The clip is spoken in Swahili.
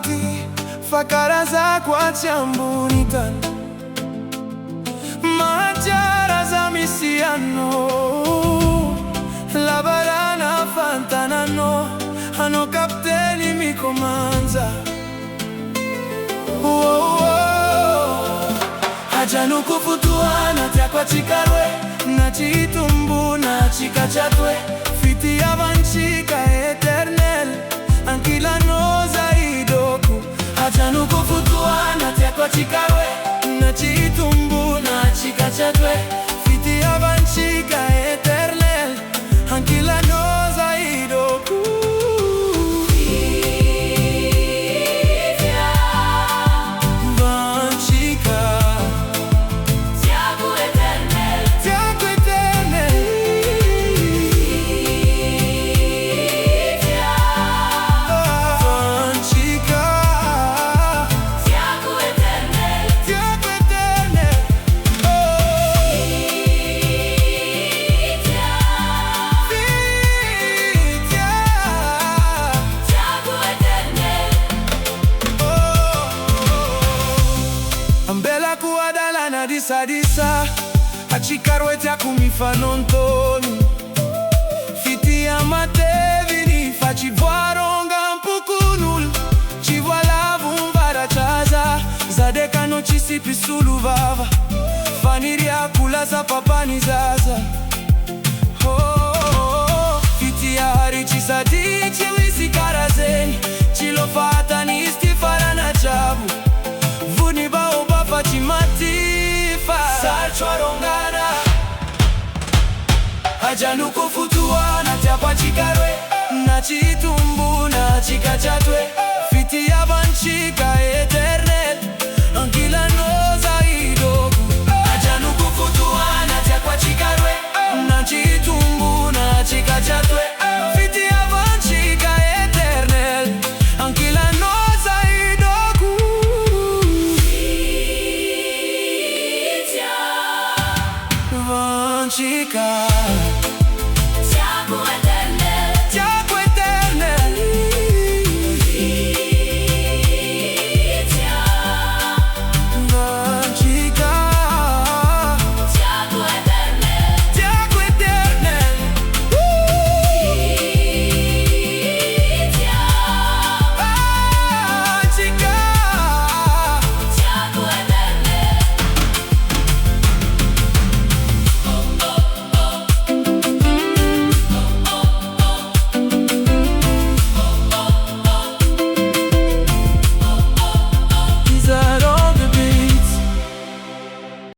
mati fakara za kwaciambunitan majara za misiano labarana fantanano ano kapteni mikomanza ajanu kufutuana takwa chikarwe na chitumbu na chikachatwe fiti avanchika eternel ankila noza idoku ajanu kufutuana takwa chikarwe na chitumbu na chikachatwe fiti avanchika eternel ankila noza idoku Disa achikarwete akumifanonton fiti amatevini fachivaronga mpukunul chivalavumvara chaza zadekano chisipisulu vava faniria kulaza papani zaza fiti ahari chisadichi wisikarazeni chilofata ni istifara na chabu vuni baoba fachimati Sarchwarongana ajanu kufutuana takwa chikarwe na chitumbu na chikachatwe fiti avanchika eternel ankila noza idogu ajanu kufutuana takwa chikarwe na chitumbu na chikachatwe fiti avanchika eternel ankila noza idogu Vanchika